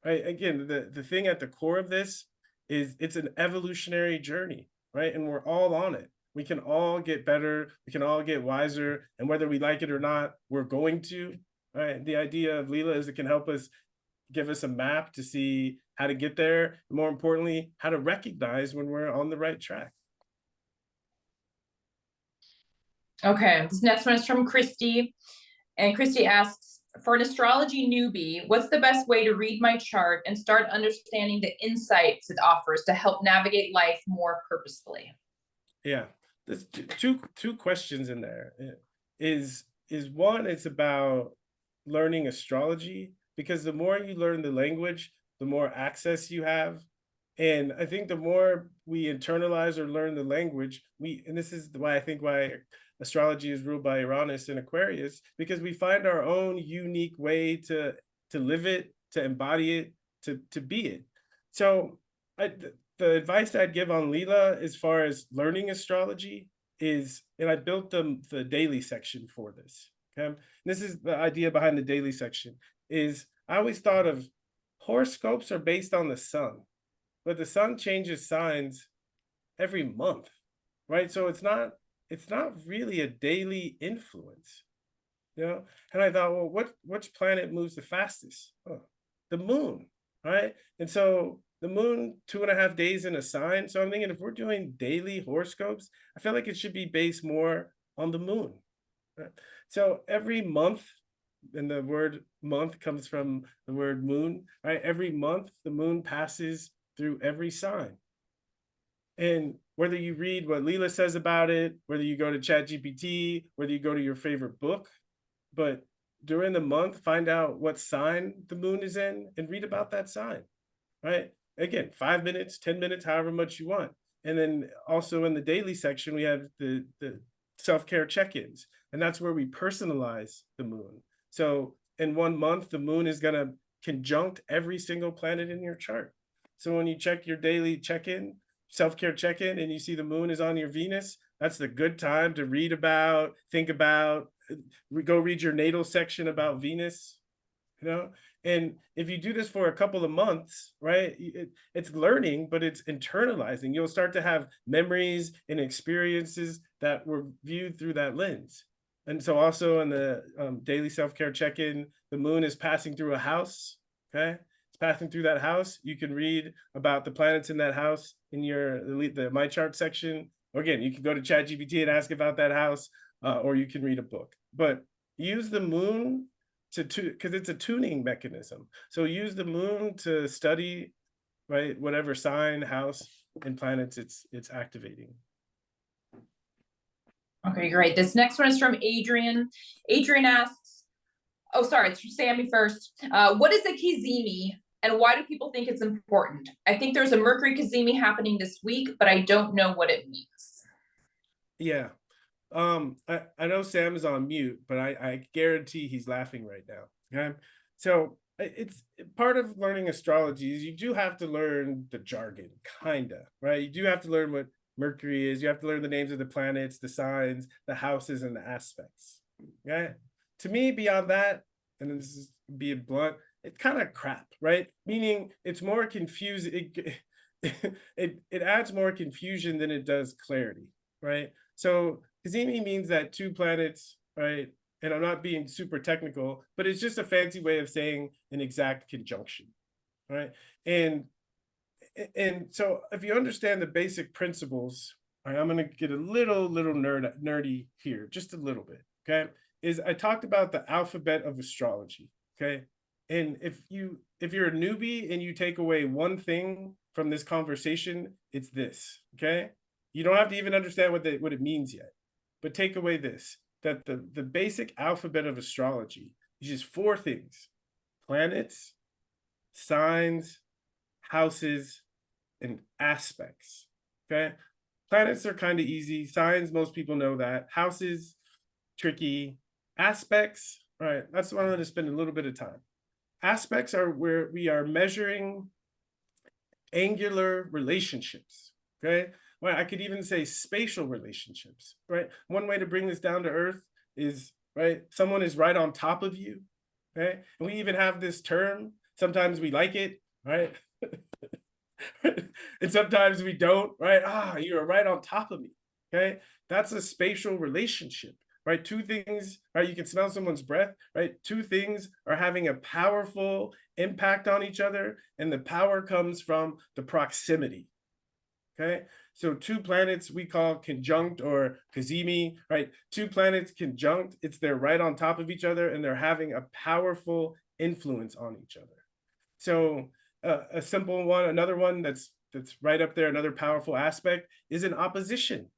right? Again, the thing at the core of this is it's an evolutionary journey, right? And we're all on it. We can all get better. We can all get wiser. And whether we like it or not, we're going to, right? The idea of Lila is it can help us, give us a map to see how to get there. More importantly, how to recognize when we're on the right track. Okay, this next one is from Christy. And Christy asks, for an astrology newbie, what's the best way to read my chart and start understanding the insights it offers to help navigate life more purposefully? Yeah, there's two questions in there. Is one, it's about learning astrology, because the more you learn the language, the more access you have. And I think the more we internalize or learn the language, and this is why I think why astrology is ruled by Uranus and Aquarius, because we find our own unique way to live it, to embody it, to be it. So the advice I'd give on Lila as far as learning astrology is, and I built the daily section for this. Okay. And this is the idea behind the daily section, is I always thought of horoscopes are based on the sun, but the sun changes signs every month, right? So it's not really a daily influence, you know. And I thought, well, which planet moves the fastest? Oh, the moon, right? And so the moon 2.5 days in a sign. So I'm thinking, if we're doing daily horoscopes, I feel like it should be based more on the moon, right? So every month, and the word month comes from the word moon, right? Every month the moon passes through every sign. And whether you read what Lila says about it, whether you go to ChatGPT, whether you go to your favorite book, but during the month, find out what sign the moon is in and read about that sign, right? Again, 5 minutes, 10 minutes, however much you want. And then also in the daily section, we have the self-care check-ins, and that's where we personalize the moon. So in 1 month, the moon is going to conjunct every single planet in your chart. So when you check your daily check-in, self-care check-in, and you see the moon is on your Venus, that's the good time to read about, think about, go read your natal section about Venus, you know. And if you do this for a couple of months, right, it's learning, but it's internalizing. You'll start to have memories and experiences that were viewed through that lens. And so also in the daily self-care check-in, the moon is passing through a house. Okay, it's passing through that house. You can read about the planets in that house in the my chart section. Or again, you can go to ChatGPT and ask about that house, or you can read a book. But use the moon because it's a tuning mechanism. So use the moon to study, right, whatever sign, house, and planets it's activating. Okay, great. This next one is from Adrian. Adrian asks, oh, sorry, it's Sammy first. What is a Kizimi and why do people think it's important? I think there's a Mercury Kizimi happening this week, but I don't know what it means. Yeah. I know Sam is on mute, but I guarantee he's laughing right now. Okay. So it's part of learning astrology is you do have to learn the jargon, kinda, right? You do have to learn what Mercury is, you have to learn the names of the planets, the signs, the houses, and the aspects. Okay. To me, beyond that, and this is being blunt, it's kind of crap, right? Meaning it's more confusing. It adds more confusion than it does clarity, right? So Cazimi means that two planets, right? And I'm not being super technical, but it's just a fancy way of saying an exact conjunction, right? And so if you understand the basic principles, all right, I'm going to get a little nerdy here, just a little bit, okay? Is I talked about the alphabet of astrology, okay? And if you're a newbie and you take away one thing from this conversation, it's this, okay? You don't have to even understand what it means yet, but take away this, that the basic alphabet of astrology is just 4 things: planets, signs, houses, and aspects. Okay. Planets are kind of easy. Signs, most people know that. Houses, tricky. Aspects, all right, that's why I'm going to spend a little bit of time. Aspects are where we are measuring angular relationships. Okay. Well, I could even say spatial relationships, right? One way to bring this down to earth is, right, someone is right on top of you, okay? And we even have this term, sometimes we like it, right? And sometimes we don't, right? Ah, you're right on top of me, okay? That's a spatial relationship, right? Two things, right? You can smell someone's breath, right? Two things are having a powerful impact on each other, and the power comes from the proximity. Okay, so two planets we call conjunct or cazimi, right? Two planets conjunct, they're right on top of each other and they're having a powerful influence on each other. So a simple one, another one that's right up there, another powerful aspect is an opposition.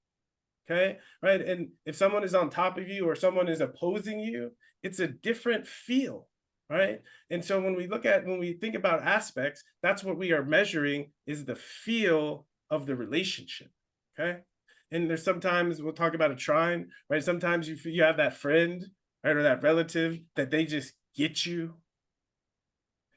Okay, right? And if someone is on top of you or someone is opposing you, it's a different feel, right? And so when we think about aspects, that's what we are measuring is the feel of the relationship. Okay. And there's sometimes we'll talk about a trine, right? Sometimes you have that friend, right, or that relative that they just get you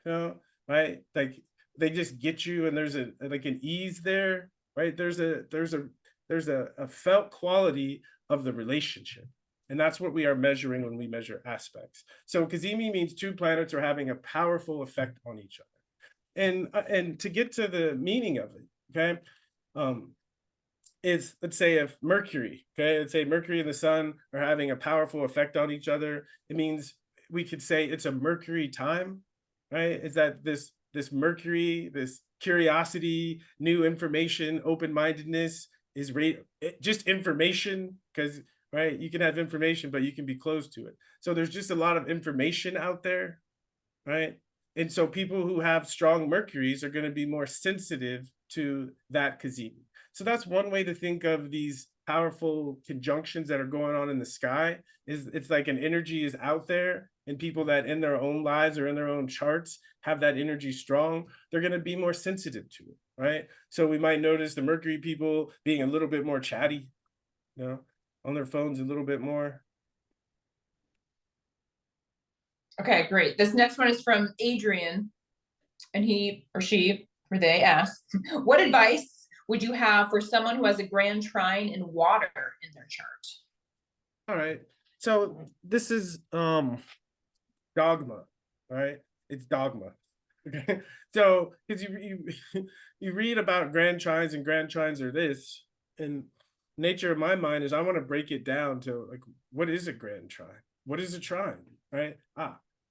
know, right? Like they just get you, and there's a like an ease there, right? There's a felt quality of the relationship. And that's what we are measuring when we measure aspects. So Kazemi means two planets are having a powerful effect on each other. And to get to the meaning of it, okay, um, is let's say if Mercury, okay, let's say Mercury and the Sun are having a powerful effect on each other, it means we could say it's a Mercury time, right? Is that this Mercury, this curiosity, new information, open-mindedness is just information, because right, you can have information, but you can be closed to it. So there's just a lot of information out there, right? And so people who have strong Mercuries are going to be more sensitive to that Kazemi. So that's one way to think of these powerful conjunctions that are going on in the sky. Is it's like an energy is out there, and people that in their own lives or in their own charts have that energy strong, they're going to be more sensitive to it, right? So we might notice the Mercury people being a little bit more chatty, you know, on their phones a little bit more. Okay, great. This next one is from Adrian, and he or she or they ask, what advice would you have for someone who has a grand trine in water in their chart? All right. So this is dogma, right? It's dogma. Okay. So because you read about grand trines, and grand trines are this, and nature of my mind is I want to break it down to like, what is a grand trine? What is a trine? Right?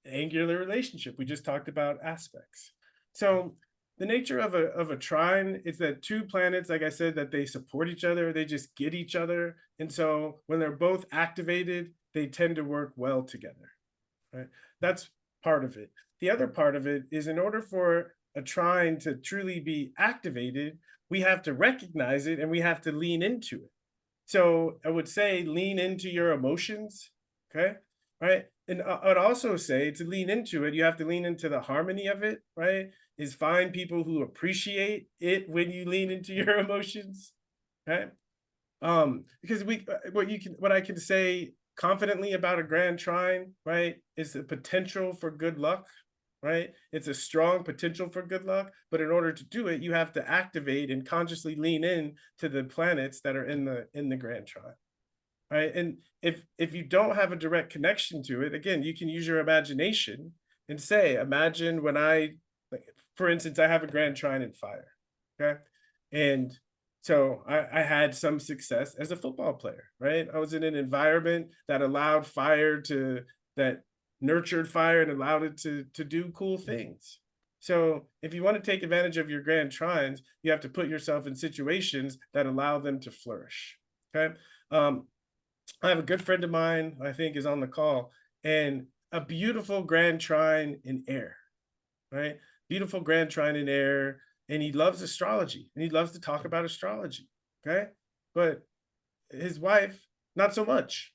Angular relationship. We just talked about aspects. So the nature of a trine is that two planets, like I said, that they support each other, they just get each other. And so when they're both activated, they tend to work well together. Right? That's part of it. The other part of it is in order for a trine to truly be activated, we have to recognize it and we have to lean into it. So I would say lean into your emotions, okay? Right? And I would also say to lean into it, you have to lean into the harmony of it, right? Is find people who appreciate it when you lean into your emotions, right? Because what I can say confidently about a grand trine, right, is the potential for good luck, right? It's a strong potential for good luck, but in order to do it, you have to activate and consciously lean in to the planets that are in the grand trine, right? And if you don't have a direct connection to it, again, you can use your imagination and say, imagine when like, for instance, I have a grand trine in fire, okay, and so I had some success as a football player, right? I was in an environment that allowed fire that nurtured fire and allowed it to do cool things. So if you want to take advantage of your grand trines, you have to put yourself in situations that allow them to flourish. Okay. I have a good friend of mine, I think, is on the call, and a beautiful grand trine in air, right? Beautiful grand trine in air, and he loves astrology, and he loves to talk about astrology, okay? But his wife, not so much,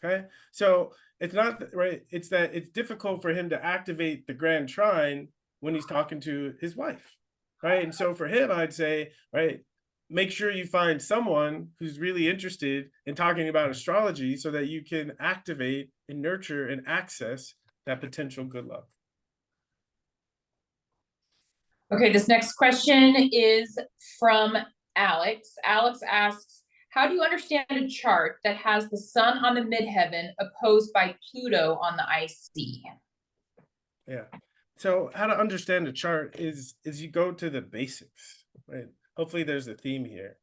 okay? So it's not right. It's that it's difficult for him to activate the grand trine when he's talking to his wife, right? And so for him, I'd say, right, make sure you find someone who's really interested in talking about astrology so that you can activate and nurture and access that potential good luck. Okay, this next question is from Alex. Alex asks, how do you understand a chart that has the sun on the midheaven opposed by Pluto on the IC? Yeah. So how to understand a chart is you go to the basics, right? Hopefully there's a theme here.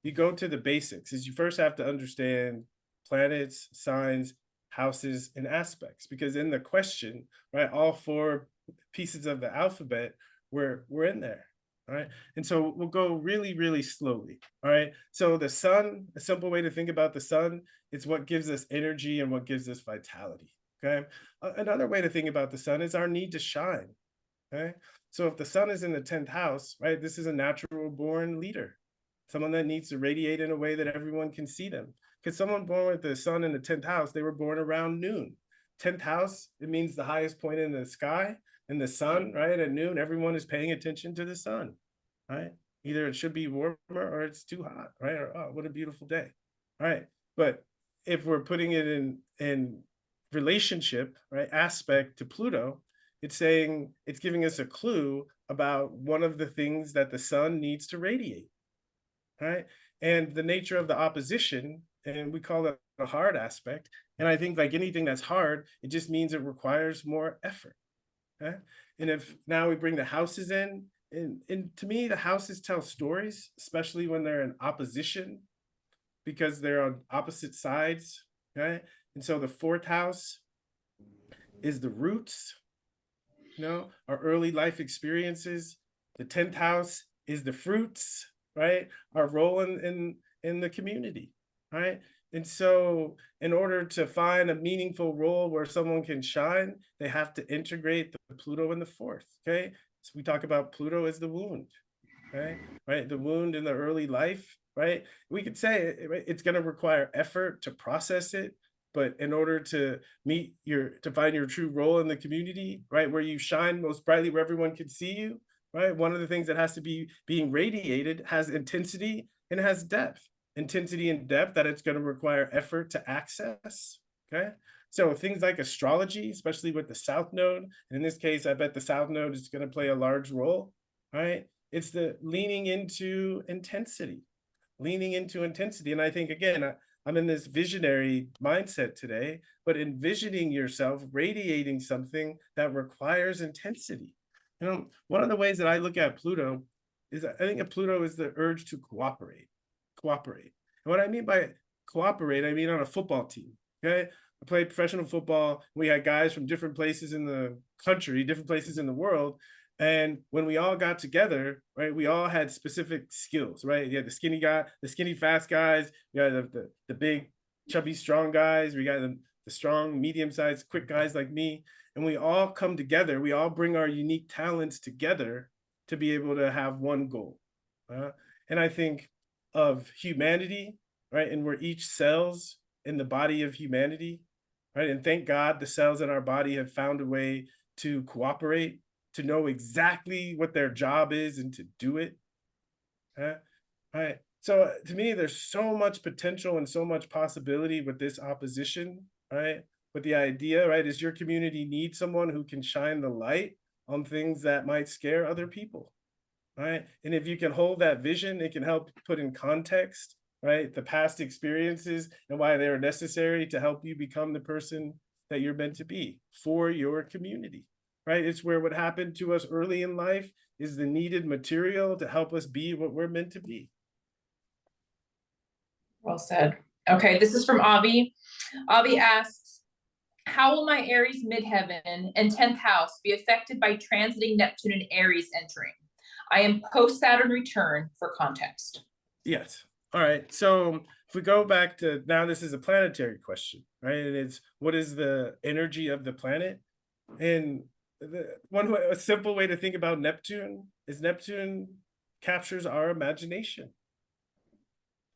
You go to the basics is you first have to understand planets, signs, houses, and aspects, because in the question, right, all four pieces of the alphabet we're in there. All right. And so we'll go really, really slowly. All right. So the sun, a simple way to think about the sun, it's what gives us energy and what gives us vitality. Okay. Another way to think about the sun is our need to shine. Okay. So if the sun is in the 10th house, right, this is a natural born leader, someone that needs to radiate in a way that everyone can see them. Because someone born with the sun in the 10th house, they were born around noon. 10th house, it means the highest point in the sky, and the sun, right? At noon, everyone is paying attention to the sun, right? Either it should be warmer or it's too hot, right? Or oh, what a beautiful day. All right. But if we're putting it in relationship, right, aspect to Pluto, it's saying it's giving us a clue about one of the things that the sun needs to radiate, right? And the nature of the opposition, and we call it a hard aspect. And I think like anything that's hard, it just means it requires more effort. Okay. And if now we bring the houses in, and to me, the houses tell stories, especially when they're in opposition, because they're on opposite sides. Okay. And so the fourth house is the roots, our early life experiences. The 10th house is the fruits, right? Our role in the community, right? And so in order to find a meaningful role where someone can shine, they have to integrate the Pluto in the fourth. Okay. So we talk about Pluto as the wound, right? Right. The wound in the early life, right? We could say it's going to require effort to process it. But in order to find your true role in the community, right, where you shine most brightly, where everyone can see you, right? One of the things that has to be being radiated has intensity and has depth. Intensity and depth that it's going to require effort to access. Okay. So things like astrology, especially with the South Node, and in this case, I bet the South Node is going to play a large role, right? It's the leaning into intensity, leaning into intensity. And I think, again, I'm in this visionary mindset today, but envisioning yourself radiating something that requires intensity. One of the ways that I look at Pluto is I think of Pluto is the urge to cooperate. And what I mean by cooperate, I mean on a football team. Okay. I played professional football. We had guys from different places in the country, different places in the world. And when we all got together, right, we all had specific skills, right? You had the skinny guy, the skinny fast guys, you got the big chubby strong guys, we got the strong medium-sized quick guys like me, and we all come together, we all bring our unique talents together to be able to have one goal. And I think of humanity, right? And we're each cells in the body of humanity, right? And thank God the cells in our body have found a way to cooperate, to know exactly what their job is and to do it. Right. So to me, there's so much potential and so much possibility with this opposition, right? But the idea, right, is your community needs someone who can shine the light on things that might scare other people, right? And if you can hold that vision, it can help put in context, right, the past experiences and why they are necessary to help you become the person that you're meant to be for your community. Right? It's where what happened to us early in life is the needed material to help us be what we're meant to be. Well said. Okay, this is from Avi. Avi asks, how will my Aries midheaven and 10th house be affected by transiting Neptune and Aries entering? I am post-Saturn return for context. Yes. All right. So if we go back to now, this is a planetary question, right? And it's what is the energy of the planet? And a simple way to think about Neptune is Neptune captures our imagination,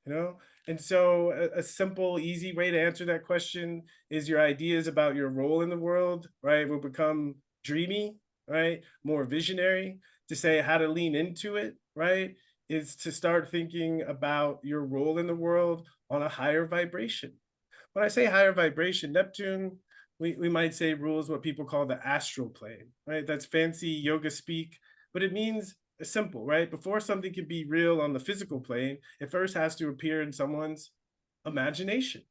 and so a simple, easy way to answer that question is your ideas about your role in the world, right, will become dreamy, right, more visionary. To say how to lean into it, right, is to start thinking about your role in the world on a higher vibration. When I say higher vibration, Neptune, we might say rules what people call the astral plane, right? That's fancy yoga speak, but it means simple, right? Before something can be real on the physical plane, it first has to appear in someone's imagination,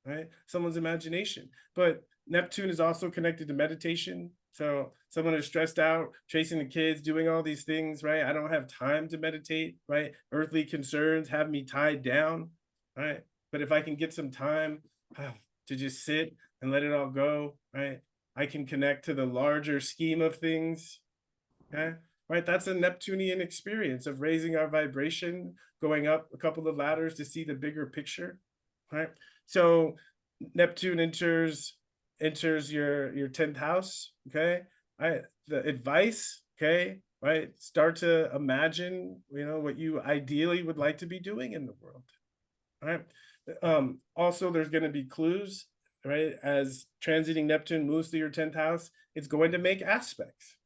right? Someone's imagination. But Neptune is also connected to meditation. So someone is stressed out, chasing the kids, doing all these things, right? I don't have time to meditate, right? Earthly concerns have me tied down, right? But if I can get some time to just sit and let it all go, right? I can connect to the larger scheme of things, okay? right? That's a Neptunian experience of raising our vibration, going up a couple of ladders to see the bigger picture, right? So Neptune enters your 10th house, okay? The advice, okay, right? Start to imagine, what you ideally would like to be doing in the world, right? Also, there's going to be clues, right? As transiting Neptune moves through your 10th house, it's going to make aspects,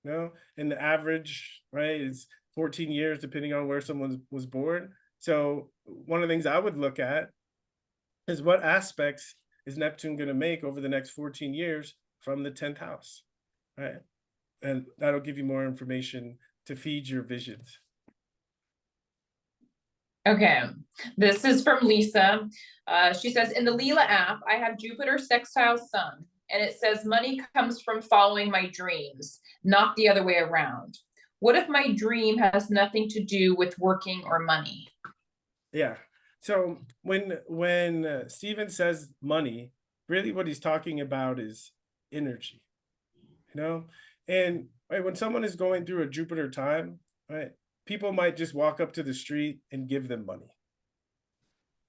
and the average, right, is 14 years, depending on where someone was born. So one of the things I would look at is what aspects is Neptune going to make over the next 14 years from the 10th house, right? And that'll give you more information to feed your visions. Okay, this is from Lisa. She says, in the Lila app, I have Jupiter sextile Sun, and it says money comes from following my dreams, not the other way around. What if my dream has nothing to do with working or money? Yeah. So when Stephen says money, really what he's talking about is energy, and right, when someone is going through a Jupiter time, right, people might just walk up to the street and give them money,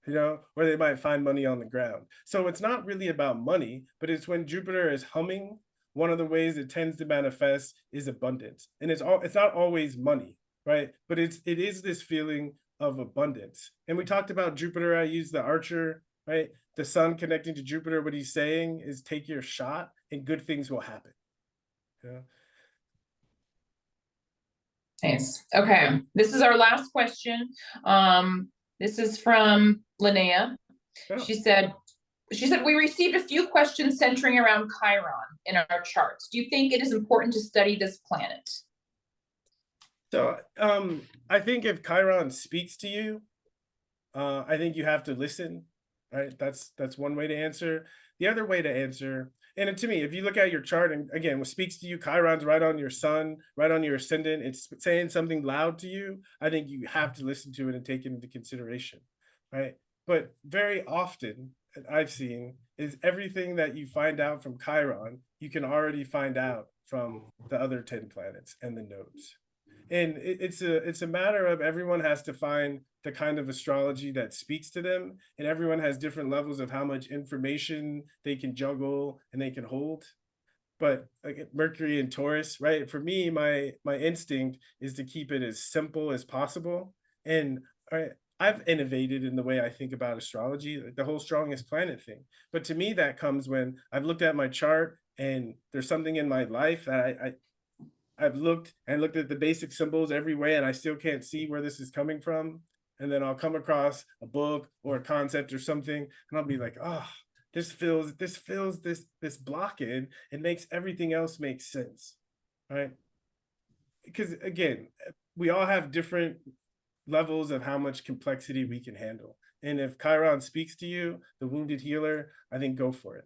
or they might find money on the ground. So it's not really about money, but it's when Jupiter is humming, one of the ways it tends to manifest is abundance. And it's not always money, right? But it is this feeling of abundance. And we talked about Jupiter. I used the Archer, right? The Sun connecting to Jupiter. What he's saying is take your shot and good things will happen. Yeah. Nice. Okay, this is our last question. This is from Linnea. Oh. She said, we received a few questions centering around Chiron in our charts. Do you think it is important to study this planet? So I think if Chiron speaks to you, I think you have to listen, right? That's one way to answer. The other way to answer, and to me, if you look at your chart, and again, what speaks to you, Chiron's right on your sun, right on your ascendant, it's saying something loud to you, I think you have to listen to it and take it into consideration, right? But very often, I've seen, is everything that you find out from Chiron, you can already find out from the other 10 planets and the nodes. And it's a matter of everyone has to find the kind of astrology that speaks to them, and everyone has different levels of how much information they can juggle and they can hold. But like Mercury and Taurus, right? For me, my instinct is to keep it as simple as possible. And I've innovated in the way I think about astrology, like the whole strongest planet thing. But to me, that comes when I've looked at my chart and there's something in my life that I've looked at the basic symbols every way, and I still can't see where this is coming from. And then I'll come across a book or a concept or something, and I'll be like, oh, this fills this block in. It makes everything else make sense, right? Because again, we all have different levels of how much complexity we can handle. And if Chiron speaks to you, the wounded healer, I think go for it.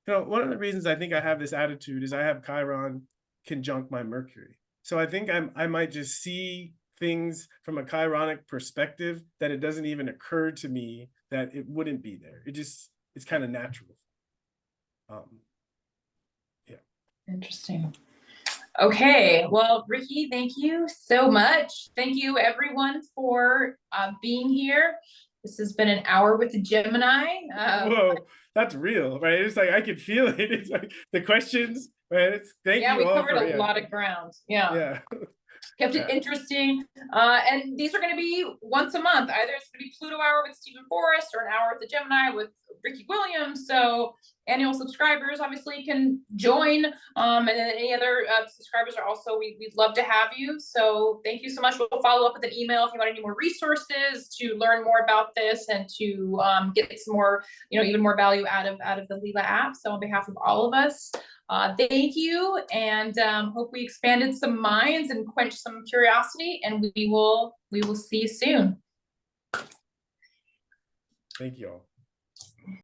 One of the reasons I think I have this attitude is I have Chiron conjunct my Mercury. So I think I might just see things from a Chironic perspective that it doesn't even occur to me that it wouldn't be there. It's kind of natural. Yeah. Interesting. Okay, well, Ricky, thank you so much. Thank you everyone for being here. This has been an hour with the Gemini. Whoa, that's real, right? It's like I can feel it. It's like the questions, right? Thank you all. Yeah, we covered a lot of ground. Yeah. Kept it interesting. And these are going to be once a month. Either it's going to be Pluto Hour with Stephen Forrest or an hour with the Gemini with Ricky Williams. So annual subscribers obviously can join. And then any other subscribers are also, we'd love to have you. So thank you so much. We'll follow up with an email if you want any more resources to learn more about this and to get some more, even more value out of the Lila app. So on behalf of all of us, thank you, and hope we expanded some minds and quenched some curiosity, and we will see you soon. Thank you all.